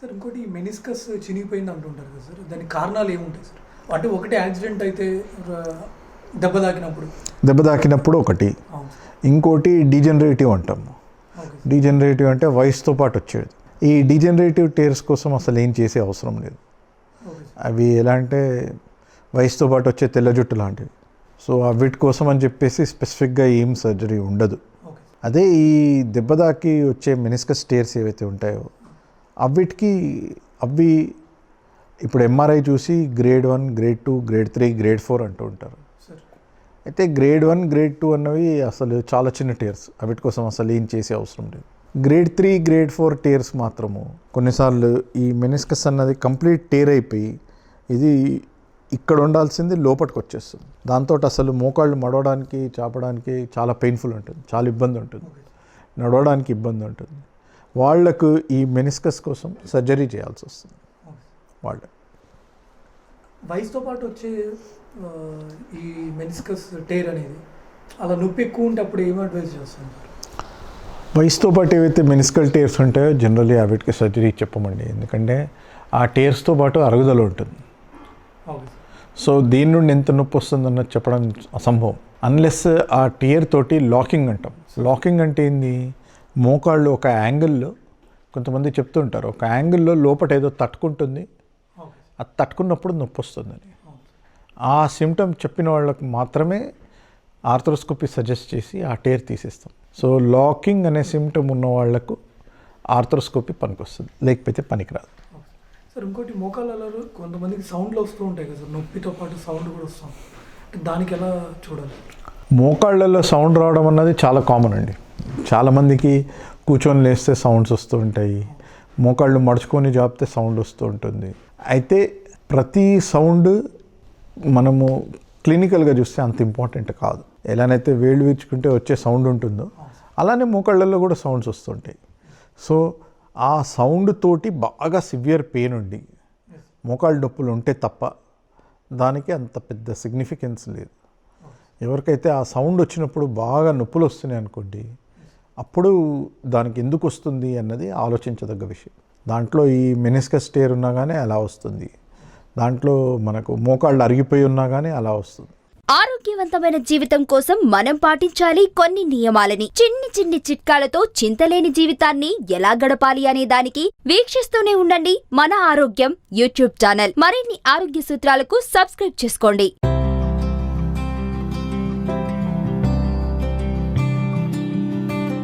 Sir ఇంకోటి meniscus చినిగిపోయింది అంటుంటారు కదా సార్, దానికి కారణాలు ఏముంటాయి సార్? అంటే ఒకటి యాక్సిడెంట్ అయితే దెబ్బ తాకినప్పుడు ఒకటి, ఇంకోటి డీజనరేటివ్ అంటాము. డీజనరేటివ్ అంటే వయసుతో పాటు వచ్చేది. ఈ డీజనరేటివ్ టేర్స్ కోసం అసలు ఏం చేసే అవసరం లేదు. అవి ఎలా అంటే వయసుతో పాటు వచ్చే తెల్ల జుట్టు లాంటివి. సో వీటి కోసం అని చెప్పేసి స్పెసిఫిక్గా ఏం సర్జరీ ఉండదు. అదే ఈ దెబ్బ తాకి వచ్చే మెనిస్కస్ టేర్స్ ఏవైతే ఉంటాయో అవి ఇప్పుడు ఎంఆర్ఐ చూసి గ్రేడ్ 1, గ్రేడ్ 2, గ్రేడ్ 3, గ్రేడ్ 4 అంటూ ఉంటారు. అయితే గ్రేడ్ 1, గ్రేడ్ 2 అన్నవి అసలు చాలా చిన్న టేర్స్, వీటి కోసం అసలు ఏం చేసే అవసరం లేదు. గ్రేడ్ 3, గ్రేడ్ 4 టేర్స్ మాత్రము కొన్నిసార్లు ఈ మెనిస్కస్ అన్నది కంప్లీట్ టేర్ అయిపోయి ఇది ఇక్కడ ఉండాల్సింది లోపలికి వచ్చేస్తుంది. దాంతో అసలు మోకాళ్ళు మడవడానికి చాపడానికి చాలా పెయిన్ఫుల్ ఉంటుంది, చాలా ఇబ్బంది ఉంటుంది, నడవడానికి ఇబ్బంది ఉంటుంది. వాళ్లకు ఈ మెనిస్కస్ కోసం సర్జరీ చేయాల్సి వస్తుంది. వాళ్ళ వయసుతో పాటు వచ్చే ఈ మెనిస్కస్ టేర్ అనేది అలా నొప్పి ఎక్కువ ఉంటే అప్పుడు ఏం అడ్వైజ్ చేస్తుంది? వయసుతో పాటు ఏవైతే మెనిస్కల్ టేర్స్ ఉంటాయో జనరల్లీ వీటికి సర్జరీ చెప్పమండి. ఎందుకంటే ఆ టేర్స్తో పాటు అరుగుదల ఉంటుంది. సో దీని నుండి ఎంత నొప్పి వస్తుందన్నది చెప్పడం అసంభవం అన్లెస్ ఆ టేర్ తోటి లాకింగ్ అంటాం. లాకింగ్ అంటే ఏంది? మోకాళ్ళు ఒక యాంగిల్లో, కొంతమంది చెప్తుంటారు ఒక యాంగిల్లో లోపల ఏదో తట్టుకుంటుంది, అది తట్టుకున్నప్పుడు నొప్పి వస్తుందని. ఆ సిమ్టమ్ చెప్పిన వాళ్ళకు మాత్రమే ఆర్థ్రోస్కోపీ సజెస్ట్ చేసి ఆ టేర్ తీసేస్తాం. సో లాకింగ్ అనే సిమ్టమ్ ఉన్న వాళ్లకు ఆర్థ్రోస్కోపీ పనికొస్తుంది, లేకపోతే పనికిరాదు. సార్ ఇంకోటి మోకాళ్ళలో కొంతమందికి సౌండ్లు వస్తూ ఉంటాయి కదా సార్, నొప్పితో పాటు సౌండ్ కూడా వస్తాం, దానికి ఎలా చూడాలి? మోకాళ్ళల్లో సౌండ్ రావడం అన్నది చాలా కామన్ అండి. చాలామందికి కూర్చొని లేస్తే సౌండ్స్ వస్తూ ఉంటాయి, మోకాళ్ళు మడుచుకొని జాపితే సౌండ్ వస్తూ ఉంటుంది. అయితే ప్రతి సౌండ్ మనము క్లినికల్గా చూస్తే అంత ఇంపార్టెంట్ కాదు. ఎలానైతే వేళ్ళు విరుచుకుంటే వచ్చే సౌండ్ ఉంటుందో అలానే మోకాళ్ళల్లో కూడా సౌండ్స్ వస్తుంటాయి. సో ఆ సౌండ్ తోటి బాగా సివియర్ పెయిన్ ఉండి మోకాళ్ళ నొప్పులు ఉంటే తప్ప దానికి అంత పెద్ద సిగ్నిఫికెన్స్ లేదు. ఎవరికైతే ఆ సౌండ్ వచ్చినప్పుడు బాగా నొప్పులు వస్తున్నాయి అనుకోండి, అప్పుడు దానికి ఎందుకు వస్తుంది అన్నది ఆలోచించదగ్గ విషయం. దాంట్లో ఈ మెనిస్కస్ టేర్ ఉన్నా కానీ అలా వస్తుంది, దాంట్లో మనకు మోకాళ్ళు అరిగిపోయి ఉన్నా కానీ అలా వస్తుంది. ఆరోగ్యవంతమైన జీవితం కోసం మనం పాటించాలి కొన్ని నియమాలని. చిన్ని చిన్ని చిట్కాలతో చింతలేని జీవితాన్ని ఎలా గడపాలి అనే దానికి వీక్షిస్తూనే ఉండండి మన ఆరోగ్యం యూట్యూబ్ ఛానల్. మరిన్ని ఆరోగ్య సూత్రాలకు సబ్స్క్రైబ్ చేసుకోండి.